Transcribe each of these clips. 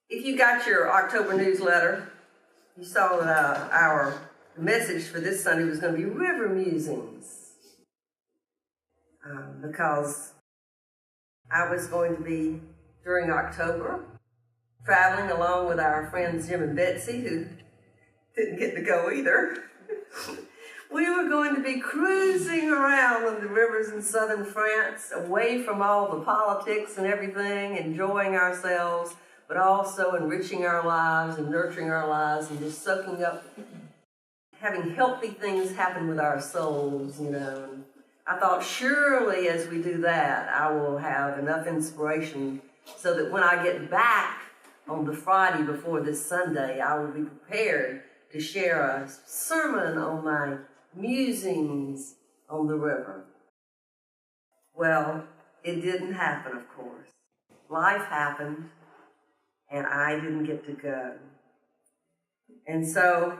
If you got your October newsletter, you saw that our message for this Sunday was going to be River Musings. Because I was going to be, during October, traveling along with our friends Jim and Betsy, who didn't get to go either. We were going to be cruising around on the rivers in southern France, away from all the politics and everything, enjoying ourselves, but also enriching our lives and nurturing our lives and just soaking up, having healthy things happen with our souls, you know. And I thought, surely as we do that, I will have enough inspiration so that when I get back on the Friday before this Sunday, I will be prepared to share a sermon on my musings on the river. Well, it didn't happen, of course. Life happened, and I didn't get to go. And so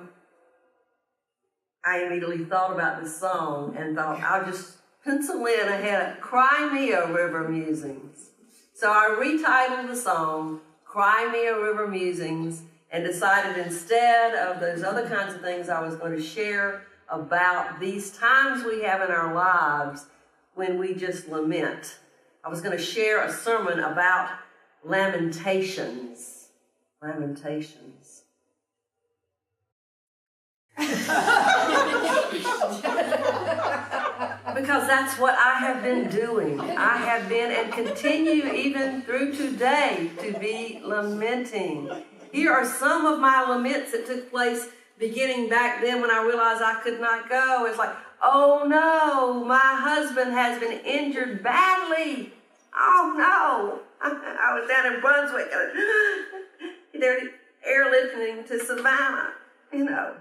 I immediately thought about this song and thought, I'll just pencil in ahead, Cry Me a River Musings. So I retitled the song, Cry Me a River Musings, and decided instead of those other kinds of things I was going to share about these times we have in our lives when we just lament. I was going to share a sermon about lamentations. Lamentations. Because that's what I have been doing. I have been and continue even through today to be lamenting. Here are some of my laments that took place beginning back then when I realized I could not go. It's like, oh no, my husband has been injured badly. Oh no. I was down in Brunswick. They're airlifting to Savannah, you know.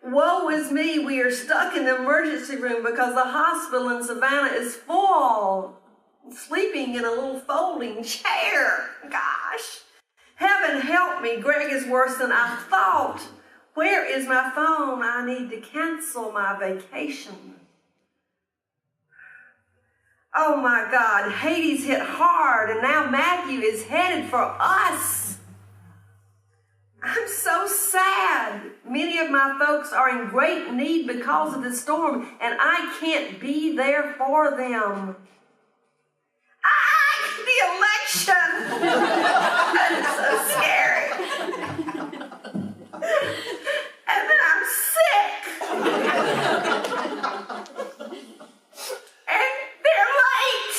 Woe is me, we are stuck in the emergency room because the hospital in Savannah is full, sleeping in a little folding chair. Gosh. Heaven help me, Greg is worse than I thought. Where is my phone? I need to cancel my vacation. Oh my God, Hades hit hard and now Matthew is headed for us. I'm so sad. Many of my folks are in great need because of the storm and I can't be there for them. The election! That's so scary. And then I'm sick. And they're late.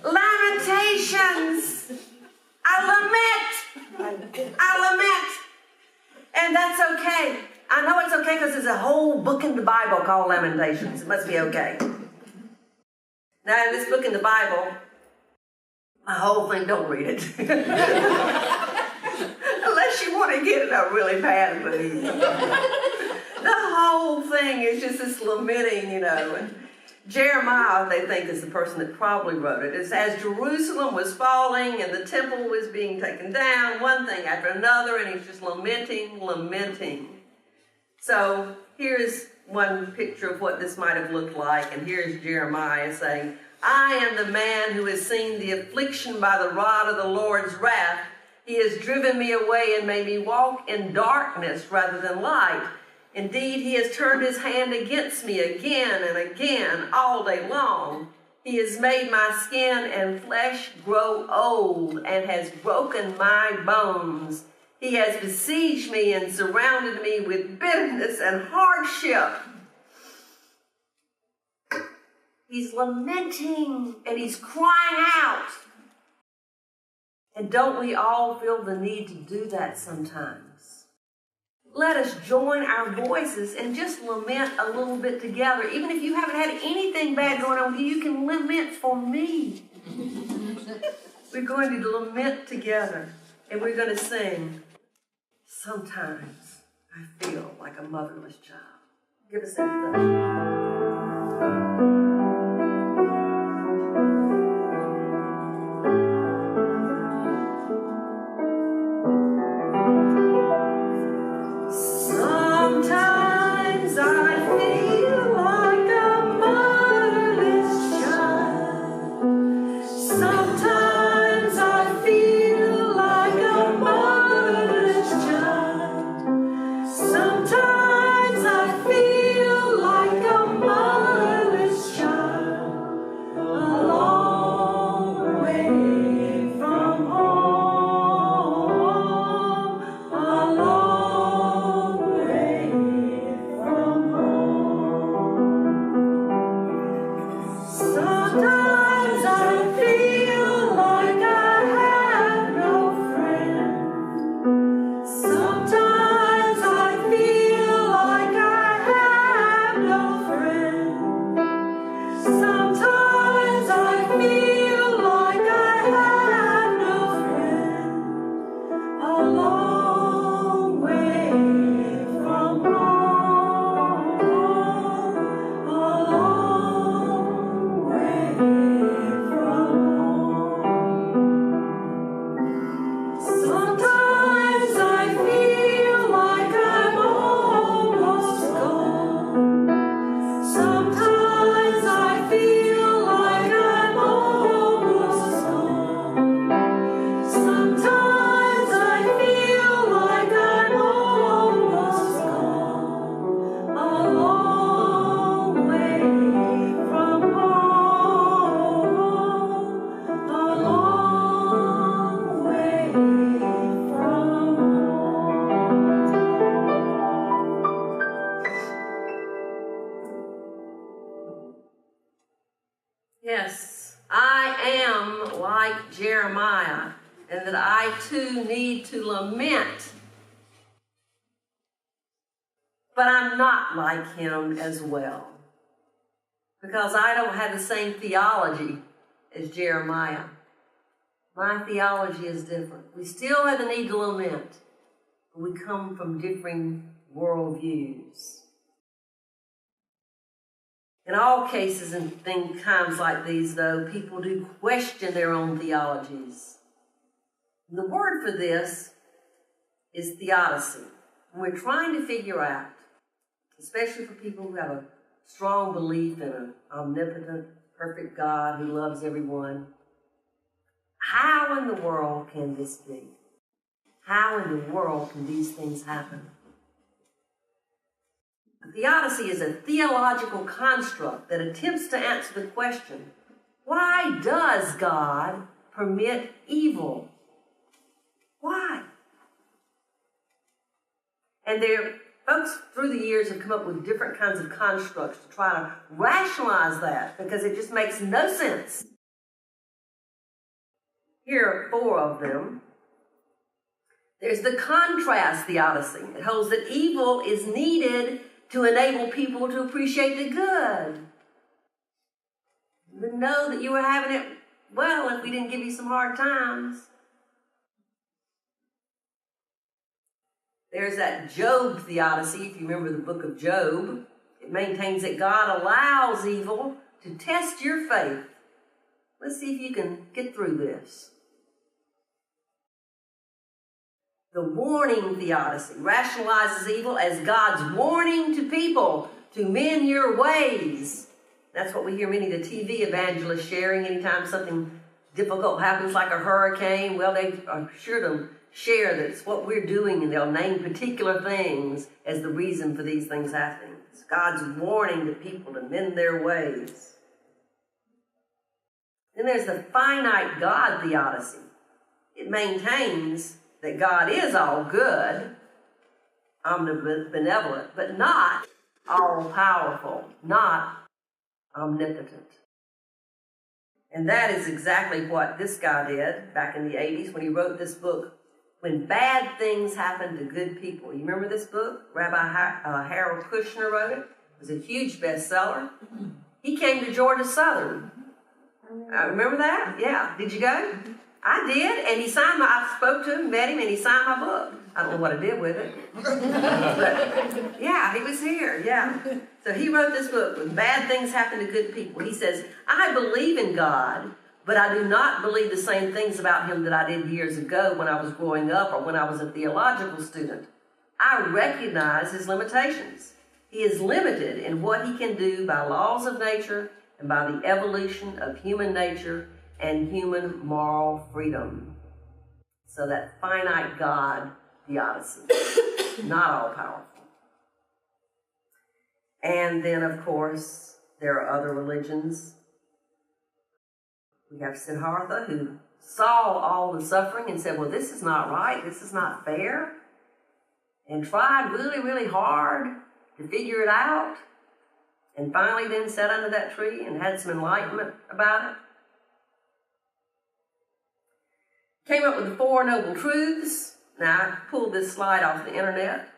Lamentations. I lament. And that's okay. I know it's okay because there's a whole book in the Bible called Lamentations. It must be okay. Now, in this book in the Bible, the whole thing, don't read it. Unless you want to get in a really bad mood. The whole thing is just this lamenting, you know. And Jeremiah, they think, is the person that probably wrote it. It's as Jerusalem was falling and the temple was being taken down, one thing after another, and he's just lamenting. So here's one picture of what this might have looked like, and here's Jeremiah saying, I am the man who has seen the affliction by the rod of the Lord's wrath. He has driven me away and made me walk in darkness rather than light. Indeed, he has turned his hand against me again and again all day long. He has made my skin and flesh grow old and has broken my bones. He has besieged me and surrounded me with bitterness and hardship. He's lamenting and he's crying out. And don't we all feel the need to do that sometimes? Let us join our voices and just lament a little bit together. Even if you haven't had anything bad going on with you, you can lament for me. We're going to lament together and we're going to sing, Sometimes I Feel Like a Motherless Child. Give us a Sometimes I feel like a Yes, I am like Jeremiah, and that I too need to lament. But I'm not like him as well, because I don't have the same theology as Jeremiah. My theology is different. We still have the need to lament, but we come from differing worldviews. In all cases and times like these, though, people do question their own theologies. And the word for this is theodicy. And we're trying to figure out, especially for people who have a strong belief in an omnipotent, perfect God who loves everyone, how in the world can this be? How in the world can these things happen? Theodicy is a theological construct that attempts to answer the question, why does God permit evil? Why? And folks through the years have come up with different kinds of constructs to try to rationalize that, because it just makes no sense. Here are 4 of them. There's the contrast theodicy. It holds that evil is needed to enable people to appreciate the good. You would know that you were having it well if we didn't give you some hard times. There's that Job theodicy, if you remember the book of Job. It maintains that God allows evil to test your faith. Let's see if you can get through this. The warning theodicy rationalizes evil as God's warning to people to mend your ways. That's what we hear many of the TV evangelists sharing anytime something difficult happens, like a hurricane. Well, they are sure to share that it's what we're doing, and they'll name particular things as the reason for these things happening. It's God's warning to people to mend their ways. Then there's the finite God theodicy. It maintains that God is all good, omnibenevolent, but not all-powerful, not omnipotent. And that is exactly what this guy did back in the 80s when he wrote this book, When Bad Things Happen to Good People. You remember this book? Rabbi Harold Kushner wrote it. It was a huge bestseller. He came to Georgia Southern. Remember that? Yeah. Did you go? I did, and he signed I spoke to him, met him, and he signed my book. I don't know what I did with it. But, yeah, he was here, yeah. So he wrote this book, When Bad Things Happen to Good People. He says, I believe in God, but I do not believe the same things about him that I did years ago when I was growing up or when I was a theological student. I recognize his limitations. He is limited in what he can do by laws of nature and by the evolution of human nature and human moral freedom. So that finite God theodicy, not all powerful. And then, of course, there are other religions. We have Siddhartha, who saw all the suffering and said, well, this is not right, this is not fair, and tried really, really hard to figure it out, and finally then sat under that tree and had some enlightenment about it. Came up with the 4 Noble Truths. Now, I pulled this slide off the internet.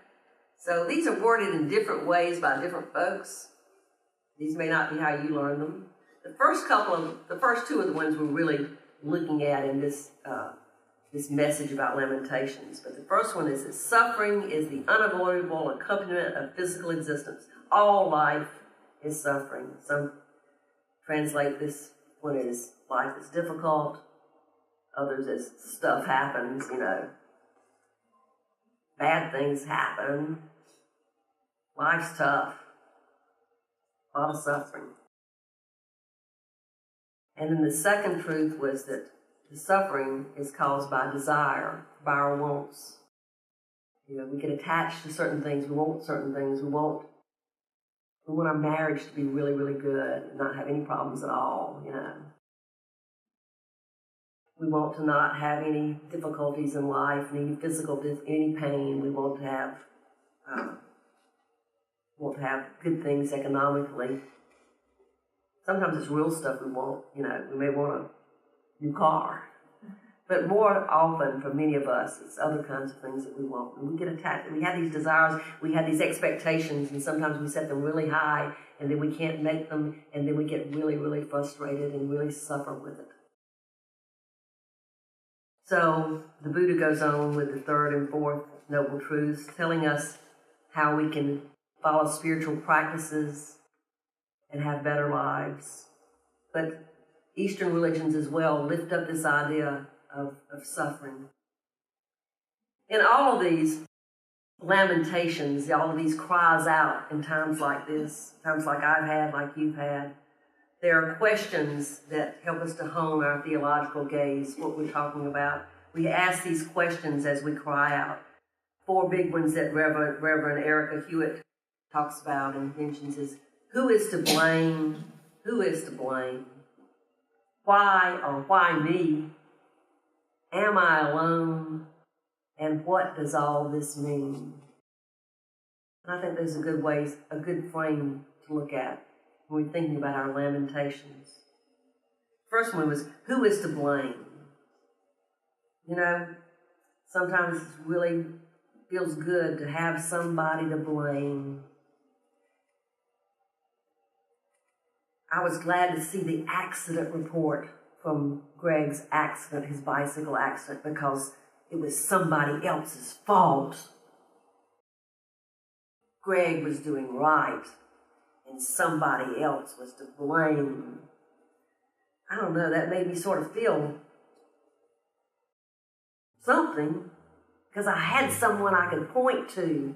So these are worded in different ways by different folks. These may not be how you learn them. The first 2 are the ones we're really looking at in this message about Lamentations. But the first one is that suffering is the unavoidable accompaniment of physical existence. All life is suffering. Some translate this one as life is difficult. Others as stuff happens, Bad things happen. Life's tough. A lot of suffering. And then the second truth was that the suffering is caused by desire, by our wants. We get attached to certain things. We want certain things. We want our marriage to be really, really good and not have any problems at all, We want to not have any difficulties in life, any pain. We want to have good things economically. Sometimes it's real stuff we want. We may want a new car. But more often, for many of us, it's other kinds of things that we want. And we get attached. We have these desires, we have these expectations, and sometimes we set them really high, and then we can't make them, and then we get really, really frustrated and really suffer with it. So the Buddha goes on with the third and fourth noble truths, telling us how we can follow spiritual practices and have better lives. But Eastern religions as well lift up this idea of suffering. In all of these lamentations, all of these cries out in times like this, times like I've had, like you've had, there are questions that help us to hone our theological gaze, what we're talking about. We ask these questions as we cry out. 4 big ones that Reverend Erica Hewitt talks about and mentions is, who is to blame? Who is to blame? Why or why me? Am I alone? And what does all this mean? And I think there's a good frame to look at when we're thinking about our lamentations. First one was, who is to blame? Sometimes it really feels good to have somebody to blame. I was glad to see the accident report from Greg's accident, his bicycle accident, because it was somebody else's fault. Greg was doing right, and somebody else was to blame. I don't know, that made me sort of feel something, because I had someone I could point to.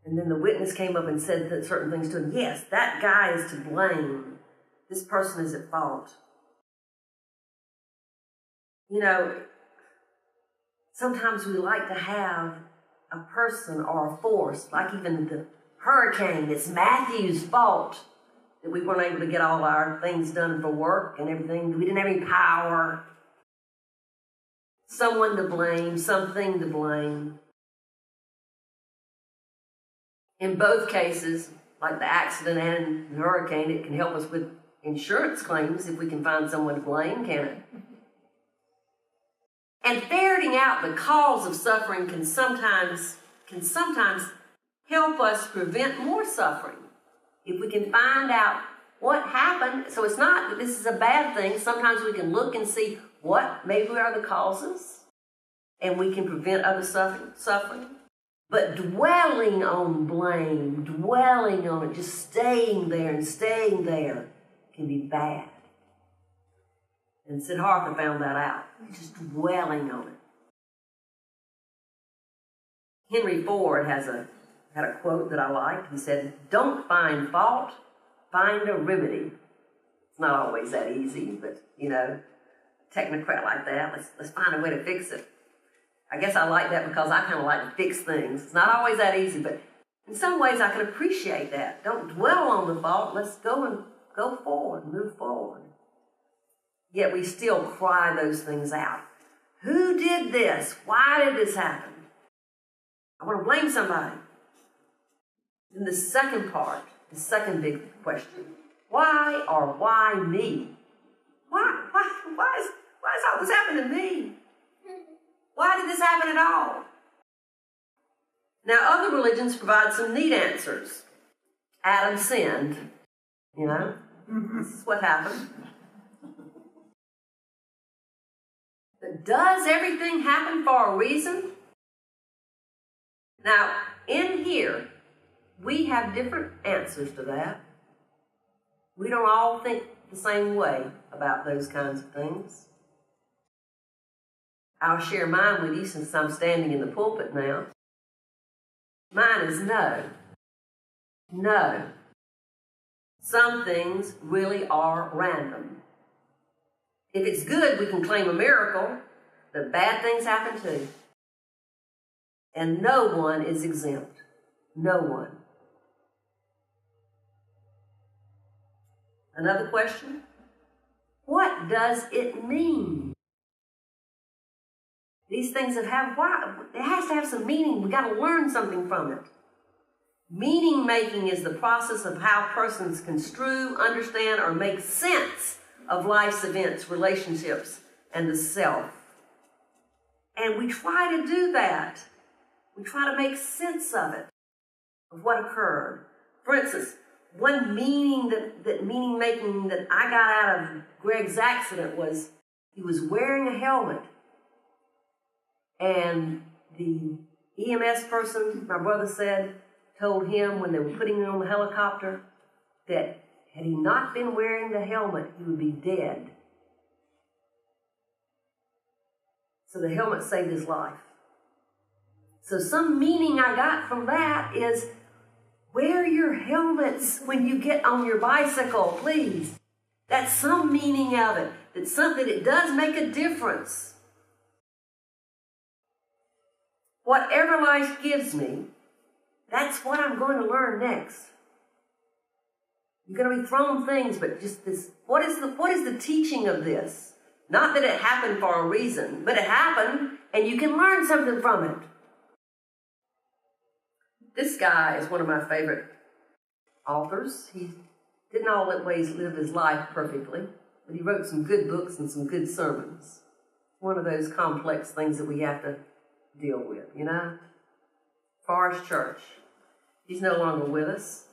And then the witness came up and said certain things to him. Yes, that guy is to blame. This person is at fault. Sometimes we like to have a person or a force, like even the hurricane. It's Matthew's fault that we weren't able to get all our things done for work and everything. We didn't have any power. Someone to blame, something to blame. In both cases, like the accident and the hurricane, it can help us with insurance claims if we can find someone to blame, can it? And ferreting out the cause of suffering can sometimes help us prevent more suffering. If we can find out what happened, so it's not that this is a bad thing. Sometimes we can look and see what maybe are the causes, and we can prevent other suffering. But dwelling on blame, dwelling on it, just staying there can be bad. And Siddhartha found that out, just dwelling on it. Henry Ford had a quote that I liked. He said, "Don't find fault, find a remedy." It's not always that easy, but, technocrat like that, let's find a way to fix it. I guess I like that because I kind of like to fix things. It's not always that easy, but in some ways I can appreciate that. Don't dwell on the fault. Let's go forward, move forward. Yet we still cry those things out. Who did this? Why did this happen? I want to blame somebody. Then the second part, the second big question. Why or why me? Why is all this happening to me? Why did this happen at all? Now, other religions provide some neat answers. Adam sinned, This is what happened. But does everything happen for a reason? Now, in here, we have different answers to that. We don't all think the same way about those kinds of things. I'll share mine with you since I'm standing in the pulpit now. Mine is no. No. Some things really are random. If it's good, we can claim a miracle, but bad things happen too. And no one is exempt. No one. Another question? What does it mean? These things it has to have some meaning. We've got to learn something from it. Meaning making is the process of how persons construe, understand, or make sense of life's events, relationships, and the self. And we try to do that. We try to make sense of it, of what occurred. For instance, one meaning meaning making that I got out of Greg's accident was he was wearing a helmet. And the EMS person, my brother said, told him when they were putting him on the helicopter that had he not been wearing the helmet, he would be dead. So the helmet saved his life. So some meaning I got from that is wear your helmets when you get on your bicycle, please. That's some meaning of it. That's something that does make a difference. Whatever life gives me, that's what I'm going to learn next. You're going to be thrown things, but just this, what is the teaching of this? Not that it happened for a reason, but it happened and you can learn something from it. This guy is one of my favorite authors. He didn't always live his life perfectly, but he wrote some good books and some good sermons. One of those complex things that we have to deal with, you know? Forest Church. He's no longer with us.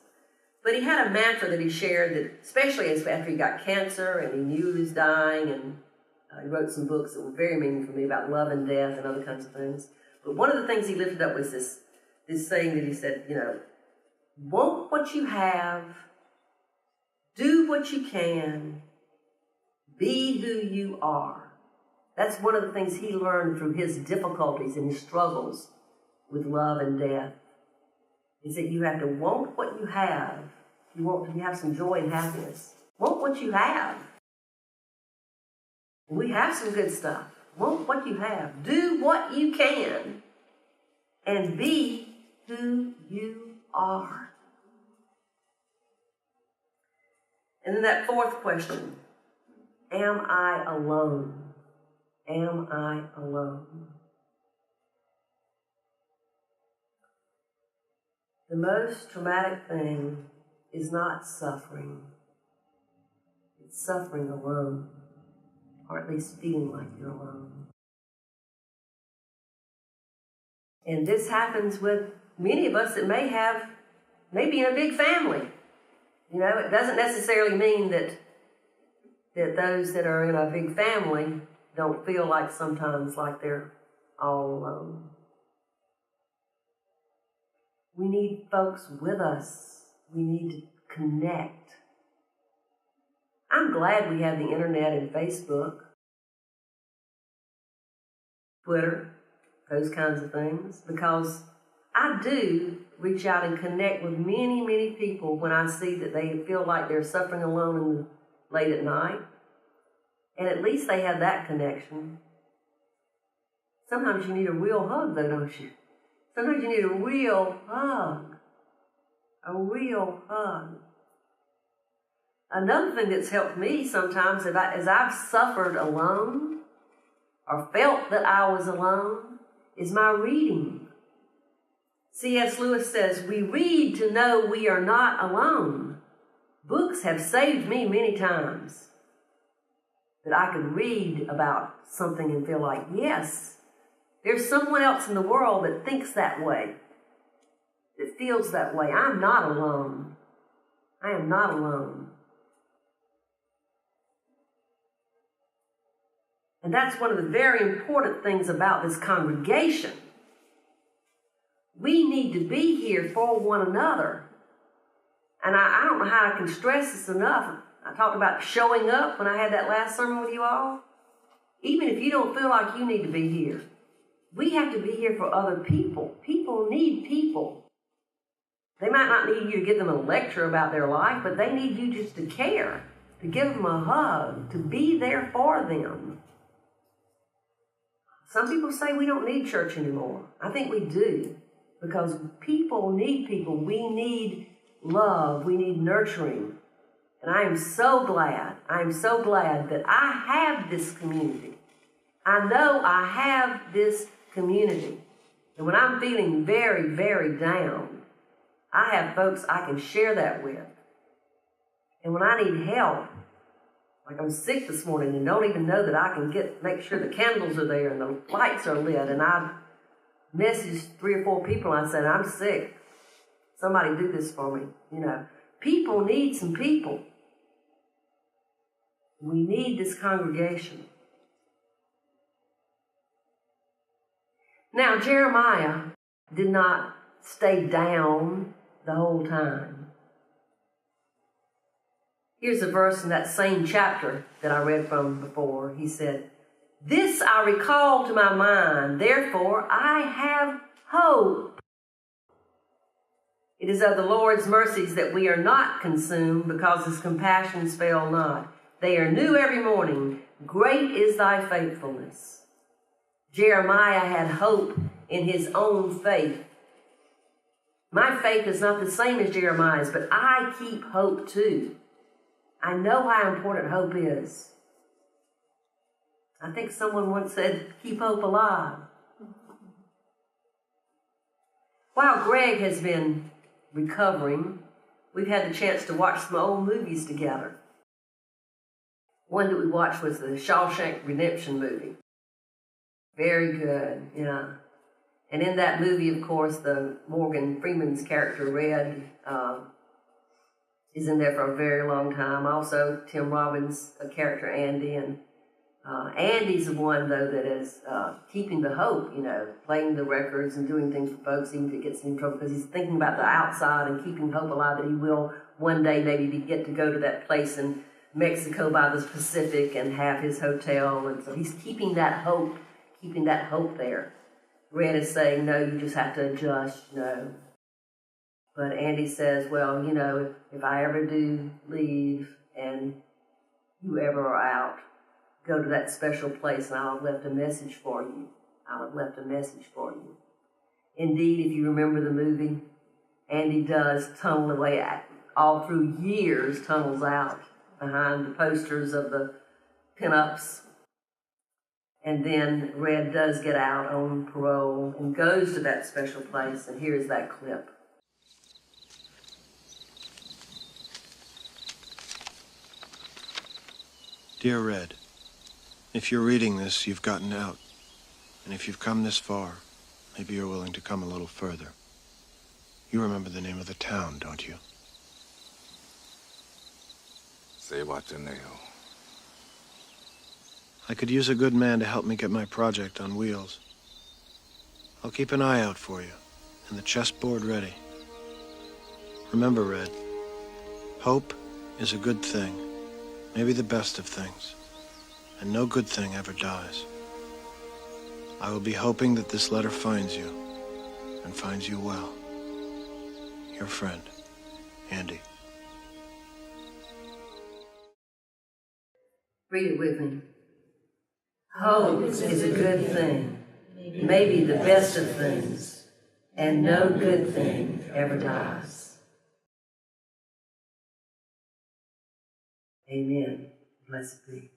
But he had a mantra that he shared, that especially after he got cancer and he knew he was dying, and he wrote some books that were very meaningful for me about love and death and other kinds of things. But one of the things he lifted up was this saying that he said, you know, want what you have, do what you can, be who you are. That's one of the things he learned through his difficulties and his struggles with love and death, is that you have to want what you have. You want to have some joy and happiness. Want what you have. We have some good stuff. Want what you have. Do what you can. And be who you are. And then that fourth question, am I alone? Am I alone? The most traumatic thing is not suffering. It's suffering alone, or at least feeling like you're alone. And this happens with many of us that may be in a big family. You know, it doesn't necessarily mean that those that are in a big family don't feel like sometimes like they're all alone. We need folks with us. We need to connect. I'm glad we have the internet and Facebook, Twitter, those kinds of things, because I do reach out and connect with many, many people when I see that they feel like they're suffering alone late at night. And at least they have that connection. Sometimes you need a real hug, though, don't you? Sometimes you need a real hug. A real hug. Another thing that's helped me sometimes, as I've suffered alone, or felt that I was alone, is my reading. C.S. Lewis says, we read to know we are not alone. Books have saved me many times. That I could read about something and feel like, yes, there's someone else in the world that thinks that way, that feels that way. I'm not alone. I am not alone. And that's one of the very important things about this congregation. We need to be here for one another. And I don't know how I can stress this enough. I talked about showing up when I had that last sermon with you all. Even if you don't feel like you need to be here, we have to be here for other people. People need people. They might not need you to give them a lecture about their life, but they need you just to care, to give them a hug, to be there for them. Some people say we don't need church anymore. I think we do, because people need people. We need love. We need nurturing. And I am so glad that I have this community. I know I have this community. And when I'm feeling very, very down, I have folks I can share that with. And when I need help, like I'm sick this morning and don't even know that I can make sure the candles are there and the lights are lit, and I messaged 3 or 4 people and I said, I'm sick. Somebody do this for me. You know, people need some people. We need this congregation. Now, Jeremiah did not stay down the whole time. Here's a verse in that same chapter that I read from before. He said, "This I recall to my mind, therefore I have hope. It is of the Lord's mercies that we are not consumed, because his compassions fail not. They are new every morning. Great is thy faithfulness." Jeremiah had hope in his own faith. My faith is not the same as Jeremiah's, but I keep hope too. I know how important hope is. I think someone once said, keep hope alive. While Greg has been recovering, we've had the chance to watch some old movies together. One that we watched was the Shawshank Redemption movie. Very good, yeah. And in that movie, of course, the Morgan Freeman's character, Red, is in there for a very long time. Also, Tim Robbins' character, Andy. And Andy's the one, though, that is keeping the hope, you know, playing the records and doing things for folks, even if it gets in trouble, because he's thinking about the outside and keeping hope alive that he will one day maybe get to go to that place in Mexico by the Pacific and have his hotel. And so he's keeping that hope there. Red is saying, no, you just have to adjust, no. But Andy says, well, you know, if I ever do leave and you ever are out, go to that special place and I'll have left a message for you. Indeed, if you remember the movie, Andy does tunnel away all through years, tunnels out behind the posters of the pinups. And then Red does get out on parole and goes to that special place, and here's that clip. Dear Red, if you're reading this, you've gotten out. And if you've come this far, maybe you're willing to come a little further. You remember the name of the town, don't you? Cehuateneo. I could use a good man to help me get my project on wheels. I'll keep an eye out for you, and the chessboard ready. Remember, Red, hope is a good thing, maybe the best of things, and no good thing ever dies. I will be hoping that this letter finds you, and finds you well. Your friend, Andy. Read it with me. Hope is a good thing, maybe the best of things, and no good thing ever dies. Amen. Blessed be.